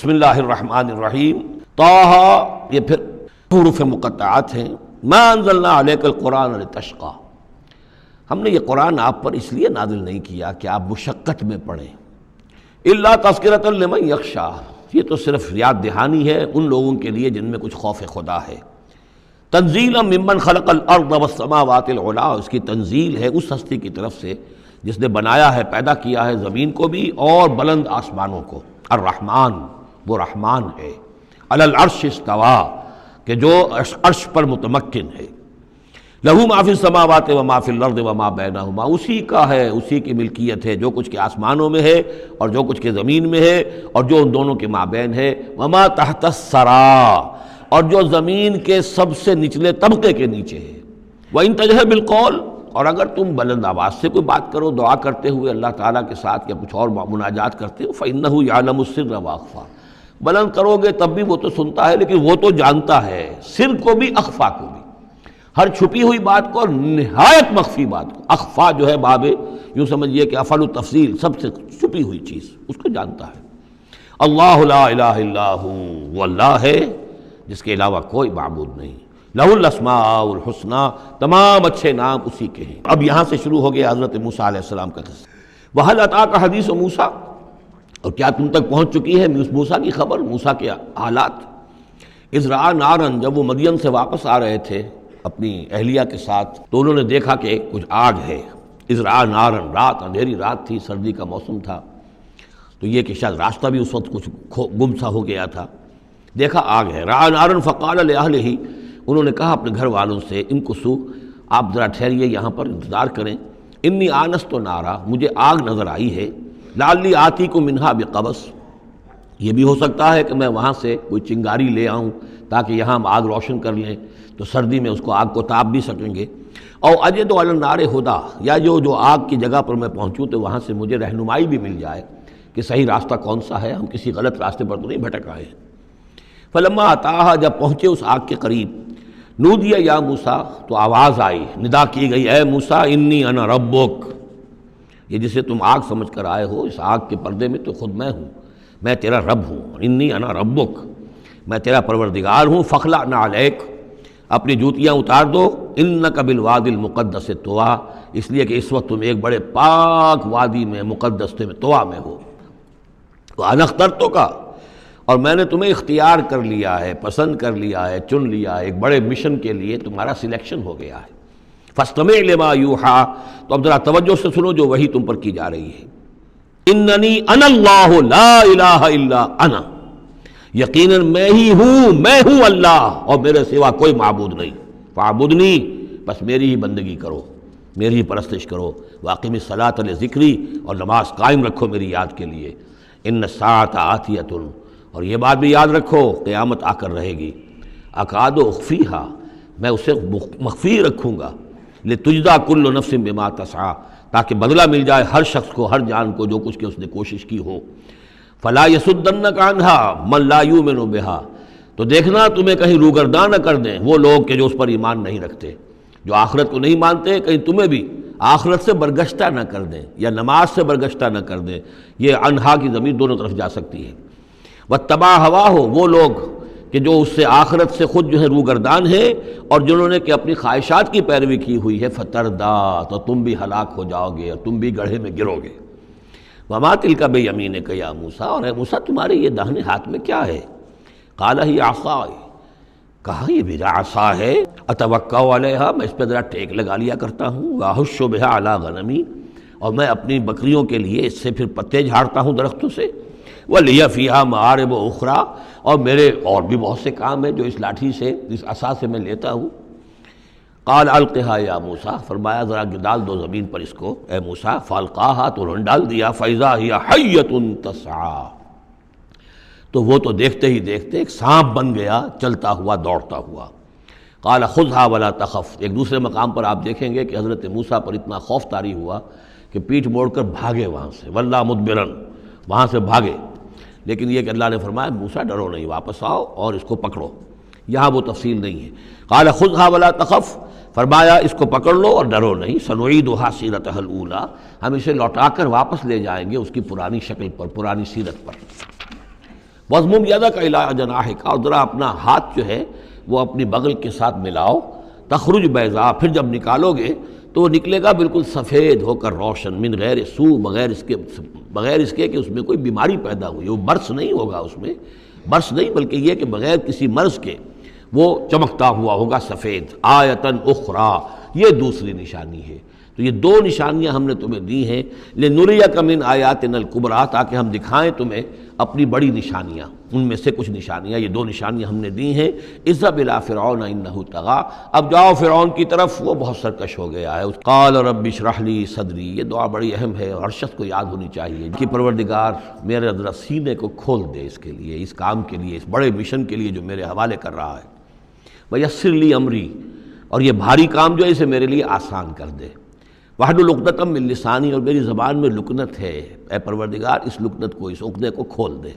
بسم اللہ الرحمن الرحیم طٰہٰ، یہ پھر حروف مقطعات ہیں۔ ما انزلنا علیک القرآن لتشقیٰ، ہم نے یہ قرآن آپ پر اس لیے نازل نہیں کیا کہ آپ مشقت میں پڑھیں۔ الا تذکرۃ لمن یخشیٰ، یہ تو صرف یاد دہانی ہے ان لوگوں کے لیے جن میں کچھ خوف خدا ہے۔ تنزیلا ممن خلق الارض والسماوات العلی، اس کی تنزیل ہے اس ہستی کی طرف سے جس نے بنایا ہے، پیدا کیا ہے زمین کو بھی اور بلند آسمانوں کو۔ الرحمن، وہ رحمان ہے۔ علی العرش استویٰ، کہ جو عرش پر متمکن ہے۔ لہ ما فی السماوات وما فی الارض وما بینہما، اسی کا ہے، اسی کی ملکیت ہے جو کچھ کے آسمانوں میں ہے اور جو کچھ کے زمین میں ہے اور جو ان دونوں کے مابین ہے۔ وما تحت الثریٰ، اور جو زمین کے سب سے نچلے طبقے کے نیچے ہے۔ وَإِن تَجْهَرْ بِالْقَوْلِ، اور اگر تم بلند آواز سے کوئی بات کرو دعا کرتے ہوئے اللہ تعالیٰ کے ساتھ یا کچھ اور مناجات کرتے ہو، فَإِنَّهُ يَعْلَمُ السِّرَّ وَأَخْفَىٰ، بلند کرو گے تب بھی وہ تو سنتا ہے، لیکن وہ تو جانتا ہے سر کو بھی اخفا کو بھی، ہر چھپی ہوئی بات کو اور نہایت مخفی بات کو۔ اخفا جو ہے باب یوں سمجھیے کہ افعل التفصیل، سب سے چھپی ہوئی چیز اس کو جانتا ہے۔ اللہ لا الہ الا ہو، وہ اللہ ہے جس کے علاوہ کوئی معبود نہیں۔ لہ الاسماء الحسنی، تمام اچھے نام اسی کے ہیں۔ اب یہاں سے شروع ہو گیا حضرت موسیٰ علیہ السلام کا قصہ۔ وَهَلْ أَتَاكَ حَدِيثُ موسیٰ، اور کیا تم تک پہنچ چکی ہے موسیٰ کی خبر، موسیٰ کے حالات۔ اذ رأى نارا، جب وہ مدین سے واپس آ رہے تھے اپنی اہلیہ کے ساتھ تو انہوں نے دیکھا کہ کچھ آگ ہے۔ اذ رأى نارا، رات، اندھیری رات تھی، سردی کا موسم تھا، تو یہ کہ شاید راستہ بھی اس وقت کچھ گم سا ہو گیا تھا۔ دیکھا آگ ہے۔ رأى نارا فقال لأہلہ، انہوں نے کہا اپنے گھر والوں سے، امکثوا، آپ ذرا ٹھہریے یہاں پر انتظار کریں، انی آنست نارا، مجھے آگ نظر آئی ہے، لعلی آتیکم منہا بقبس، یہ بھی ہو سکتا ہے کہ میں وہاں سے کوئی چنگاری لے آؤں تاکہ یہاں ہم آگ روشن کر لیں تو سردی میں اس کو آگ کو تاپ بھی سکیں گے۔ او اجد علی النار ہدیٰ، یا جو آگ کی جگہ پر میں پہنچوں تو وہاں سے مجھے رہنمائی بھی مل جائے کہ صحیح راستہ کون سا ہے، ہم کسی غلط راستے پر تو نہیں بھٹک آئے ہیں۔ فلما اتاہا، جب پہنچے اس آگ کے قریب، نودی یا موسیٰ، تو آواز آئی، ندا کی گئی، اے موسیٰ انی انا ربک، یہ جسے تم آگ سمجھ کر آئے ہو، اس آگ کے پردے میں تو خود میں ہوں، میں تیرا رب ہوں، انی انا ربک، میں تیرا پروردگار ہوں۔ فخلع نعلیک، اپنی جوتیاں اتار دو، انک بالوادی المقدس طویٰ، اس لیے کہ اس وقت تم ایک بڑے پاک وادی میں، مقدس میں، طویٰ میں ہو۔ وانا اخترتک، اور میں نے تمہیں اختیار کر لیا ہے، پسند کر لیا ہے، چن لیا ہے، ایک بڑے مشن کے لیے تمہارا سلیکشن ہو گیا ہے۔ فاستمع لما یوحیٰ، تو اب ذرا توجہ سے سنو جو وحی تم پر کی جا رہی ہے۔ اننی انا اللہ لا الہ الا انا، یقیناً میں ہی ہوں، میں ہوں اللہ اور میرے سوا کوئی معبود نہیں۔ فاعبدنی، بس میری ہی بندگی کرو، میری ہی پرستش کرو۔ واقم الصلاۃ لذکری، اور نماز قائم رکھو میری یاد کے لیے۔ ان الساعۃ آتیۃ، اور یہ بات بھی یاد رکھو قیامت آ کر رہے گی۔ اکاد اخفیہا، میں اسے مخفی رکھوں گا۔ لتجزیٰ کل نفس بما تسعیٰ، تاکہ بدلہ مل جائے ہر شخص کو، ہر جان کو جو کچھ کہ اس نے کوشش کی ہو۔ فلا یصدنک عنہا من لا یؤمن بہا، تو دیکھنا تمہیں کہیں روگرداں نہ کر دیں وہ لوگ کہ جو اس پر ایمان نہیں رکھتے، جو آخرت کو نہیں مانتے، کہیں تمہیں بھی آخرت سے برگشتہ نہ کر دیں یا نماز سے برگشتہ نہ کر دیں۔ یہ عنہا کی ضمیر دونوں طرف جا سکتی ہے۔ واتبع ہواہ، وہ لوگ کہ جو اس سے آخرت سے خود جو ہے روگردان ہے اور جنہوں نے کہ اپنی خواہشات کی پیروی کی ہوئی ہے، فتردا، تو تم بھی ہلاک ہو جاؤ گے اور تم بھی گڑھے میں گرو گے۔ وما تلک بیمینک یا موسیٰ، اور اے موسیٰ تمہارے یہ داہنے ہاتھ میں کیا ہے؟ قال ہی عصائی، کہا یہ میرا عصا ہے، اتوکا علیہا، میں اس پہ ذرا ٹیک لگا لیا کرتا ہوں، واحش بہا علی غنمی، اور میں اپنی بکریوں کے لیے اس سے پھر پتے جھاڑتا ہوں درختوں سے۔ وَلِيَ فِيهَا مَآرِبُ أُخْرَىٰ، اور میرے اور بھی بہت سے کام ہیں جو اس لاٹھی سے، اس عصا سے میں لیتا ہوں۔ قال القها یا موسیٰ، فرمایا ذرا ڈال دو زمین پر اس کو اے موسیٰ۔ فالقاها، تو انہوں نے ڈال دیا۔ فَإِذَا هِيَ حَيَّةٌ تَسْعَىٰ، تو وہ تو دیکھتے ہی دیکھتے ایک سانپ بن گیا، چلتا ہوا، دوڑتا ہوا۔ قال خذها ولا تخف، ایک دوسرے مقام پر آپ دیکھیں گے کہ حضرت موسیٰ پر اتنا خوف طاری ہوا کہ پیٹھ موڑ کر بھاگے وہاں سے، وَلَّا مُدْبِرًا، وہاں سے بھاگے۔ لیکن یہ کہ اللہ نے فرمایا موسیٰ ڈرو نہیں، واپس آؤ اور اس کو پکڑو، یہاں وہ تفصیل نہیں ہے۔ قال خذها ولا تخف، فرمایا اس کو پکڑ لو اور ڈرو نہیں۔ سنعیدها سیرتها الاولیٰ، ہم اسے لوٹا کر واپس لے جائیں گے اس کی پرانی شکل پر، پرانی سیرت پر۔ وَاضْمُمْ يَدَكَ إِلَىٰ جَنَاحِكَ، اور ذرا اپنا ہاتھ جو ہے وہ اپنی بغل کے ساتھ ملاؤ، تخرج بیضاء، پھر جب نکالو گے تو وہ نکلے گا بالکل سفید ہو کر روشن، من غیر سو، بغیر اس کے کہ اس میں کوئی بیماری پیدا ہوئی، وہ برس نہیں ہوگا، اس میں برس نہیں بلکہ یہ کہ بغیر کسی مرض کے وہ چمکتا ہوا ہوگا سفید۔ آیتن اخری، یہ دوسری نشانی ہے۔ تو یہ دو نشانیاں ہم نے تمہیں دی ہیں، لنریک من آیاتنا الکبریٰ، تاکہ ہم دکھائیں تمہیں اپنی بڑی نشانیاں، ان میں سے کچھ نشانیاں، یہ دو نشانیاں ہم نے دی ہیں۔ اذهب الی فرعون انہ طغی، اب جاؤ فرعون کی طرف، وہ بہت سرکش ہو گیا ہے۔ قال رب اشرح لی صدری، یہ دعا بڑی اہم ہے اور ہر شخص کو یاد ہونی چاہیے کہ پروردگار میرے ذرا سینے کو کھول دے اس کے لیے، اس کام کے لیے، اس بڑے مشن کے لیے جو میرے حوالے کر رہا ہے۔ ویسر لی امری، اور یہ بھاری کام جو ہے اسے میرے لیے آسان کر دے۔ واحلل عقدۃ من لسانی، اور میری زبان میں لکنت ہے، اے پروردگار اس لکنت کو، اس عقدے کو کھول دے۔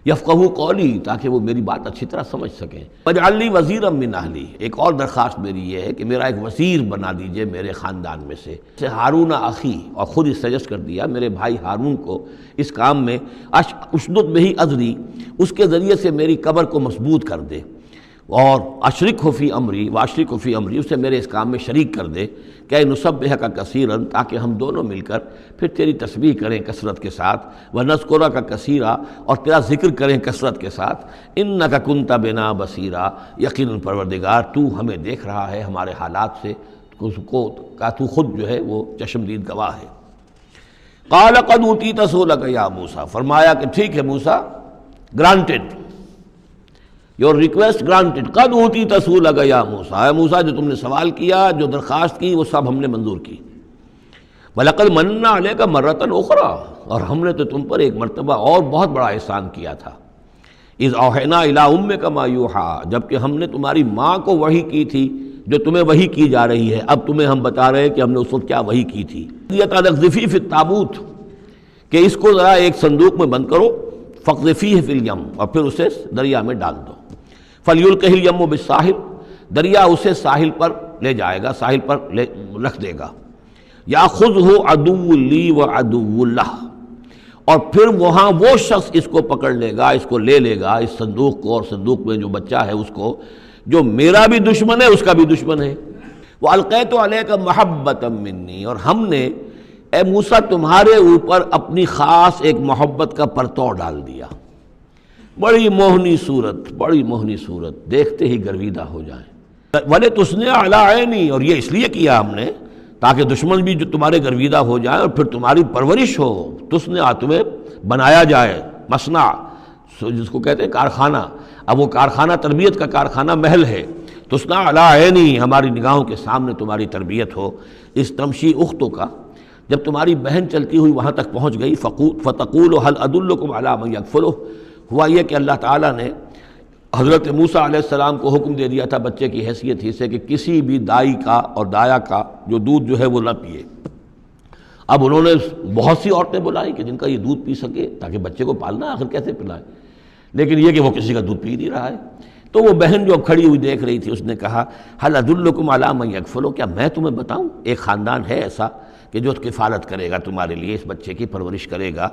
یفقہوا قولی، تاکہ وہ میری بات اچھی طرح سمجھ سکیں۔ واجعل لی وزیرا من اہلی، ایک اور درخواست میری یہ ہے کہ میرا ایک وزیر بنا دیجئے میرے خاندان میں سے، ہارون اخی، اور خود ہی سجیسٹ کر دیا میرے بھائی ہارون کو اس کام میں، اشدد بہ اذری، اس کے ذریعے سے میری کمر کو مضبوط کر دے، اور اشرکہ فی امری، واشرکہ فی امری، اسے میرے اس کام میں شریک کر دے، کہ نسبحک کثیرا، تاکہ ہم دونوں مل کر پھر تیری تسبیح کریں کثرت کے ساتھ، ونذکرک کثیرا، اور تیرا ذکر کریں کثرت کے ساتھ، انک کنت بنا بصیرا، یقیناً پروردگار تو ہمیں دیکھ رہا ہے ہمارے حالات سے، تو خود جو ہے وہ چشمدید گواہ ہے۔ قال قد اوتیت سؤلک یا موسیٰ، فرمایا کہ ٹھیک ہے موسیٰ، گرانٹڈ، یور ریکویسٹ گرانٹڈ، قد اوتیت سؤلک یا موسیٰ، اے موسیٰ جو تم نے سوال کیا، جو درخواست کی، وہ سب ہم نے منظور کی۔ وَلَقَدْ مَنَّا عَلَيْكَ مَرَّةً أُخْرَىٰ، اور ہم نے تو تم پر ایک مرتبہ اور بہت بڑا احسان کیا تھا۔ اِذْ أَوْحَيْنَا إِلَىٰ أُمِّكَ مَا يُوحَىٰ، جبکہ ہم نے تمہاری ماں کو وحی کی تھی جو تمہیں وحی کی جا رہی ہے، اب تمہیں ہم بتا رہے ہیں کہ ہم نے اس وقت کیا وحی کی تھی۔ اقذفیہ فی التابوت، کہ اس کو ذرا ایک صندوق میں بند کرو، فاقذفیہ فی الیم، اور پھر اسے دریا میں ڈال دو، فلیلقہ الیم بالساحل، دریا اسے ساحل پر لے جائے گا، ساحل پر رکھ دے گا۔ یاخذہ عدو لی و عدو لہ، اور پھر وہاں وہ شخص اس کو پکڑ لے گا، اس کو لے لے گا، اس صندوق کو، اور صندوق میں جو بچہ ہے اس کو، جو میرا بھی دشمن ہے اس کا بھی دشمن ہے۔ وَأَلْقَيْتُ عَلَيْكَ مَحَبَّةً مِّنِّي، اور ہم نے اے موسیٰ تمہارے اوپر اپنی خاص ایک محبت کا پرتو ڈال دیا۔ بڑی موہنی صورت، بڑی موہنی صورت، دیکھتے ہی گرویدہ ہو جائیں۔ وَلِتُصْنِعَ عَلَىٰ عَيْنِي، اور یہ اس لیے کیا ہم نے تاکہ دشمن بھی جو تمہارے گرویدہ ہو جائیں، اور پھر تمہاری پرورش ہو، تصنع، تمہیں بنایا جائے، مصنع جس کو کہتے ہیں کارخانہ، اب وہ کارخانہ تربیت کا کارخانہ محل ہے، تصنع علی عینی، ہماری نگاہوں کے سامنے تمہاری تربیت ہو۔ اس تمشی اختوں کا، جب تمہاری بہن چلتی ہوئی وہاں تک پہنچ گئی، فتقول هل ادلکم علی من یکفلہ، ہوا یہ کہ اللہ تعالیٰ نے حضرت موسیٰ علیہ السلام کو حکم دے دیا تھا بچے کی حیثیت ہی سے کہ کسی بھی دائی کا اور دایا کا جو دودھ جو ہے وہ نہ پیے۔ اب انہوں نے بہت سی عورتیں بلائی کہ جن کا یہ دودھ پی سکے، تاکہ بچے کو پالنا آخر کیسے پلائے، لیکن یہ کہ وہ کسی کا دودھ پی نہیں رہا ہے۔ تو وہ بہن جو اب کھڑی ہوئی دیکھ رہی تھی، اس نے کہا هل ادلکم علی من یکفلہ، کیا میں تمہیں بتاؤں ایک خاندان ہے ایسا کہ جو کفالت کرے گا تمہارے لیے، اس بچے کی پرورش کرے گا۔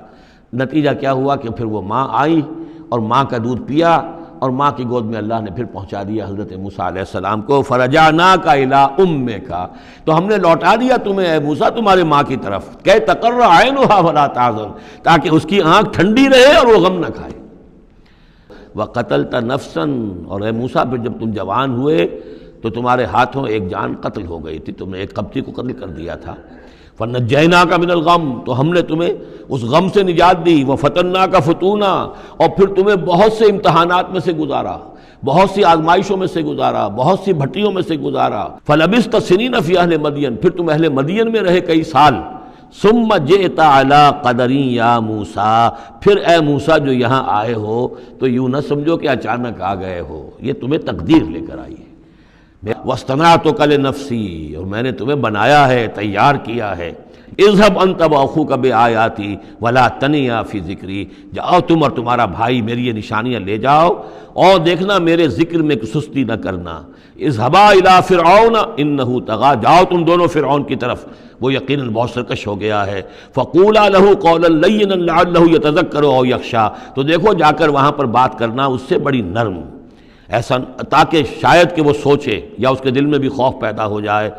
نتیجہ کیا ہوا کہ پھر وہ ماں آئی اور ماں کا دودھ پیا، اور ماں کی گود میں اللہ نے پھر پہنچا دیا حضرت موسیٰ علیہ السلام کو۔ فرجعناک الی امک، تو ہم نے لوٹا دیا تمہیں اے موسیٰ تمہارے ماں کی طرف، کہ تقر عینھا ولا تحزن، تاکہ اس کی آنکھ ٹھنڈی رہے اور وہ غم نہ کھائے۔ وقتلت نفسا، اور اے موسیٰ پھر جب تم جوان ہوئے تو تمہارے ہاتھوں ایک جان قتل ہو گئی تھی، تم نے ایک قبطی کو قتل کر دیا تھا۔ فنجیناک من الغم، تو ہم نے تمہیں اس غم سے نجات دی۔ وفتناک فتونا، اور پھر تمہیں بہت سے امتحانات میں سے گزارا، بہت سی آزمائشوں میں سے گزارا، بہت سی بھٹیوں میں سے گزارا۔ فلبثت سنین فی اہل مدین، پھر تم اہل مدین میں رہے کئی سال۔ ثم جئت علی قدری یا موسیٰ، پھر اے موسیٰ جو یہاں آئے ہو تو یوں نہ سمجھو کہ اچانک آ گئے ہو، یہ تمہیں تقدیر لے کر آئی ہے۔ وَاصْطَنَعْتُكَ لِنَفْسِي، اور میں نے تمہیں بنایا ہے، تیار کیا ہے اذهب انت واخوک بآیاتی ولا تنیا فی ذکری، جاؤ تم اور تمہارا بھائی میری یہ نشانیاں لے جاؤ اور دیکھنا میرے ذکر میں سستی نہ کرنا۔ اذهبا الی فرعون انہ طغی، جاؤ تم دونوں فرعون کی طرف، وہ یقیناً بہت سرکش ہو گیا ہے۔ فقولا لہ قولا لینا لعلہ یتذکر او یخشی، تو دیکھو جا کر وہاں پر بات کرنا اس سے بڑی نرم، ایسا تاکہ شاید کہ وہ سوچے یا اس کے دل میں بھی خوف پیدا ہو جائے۔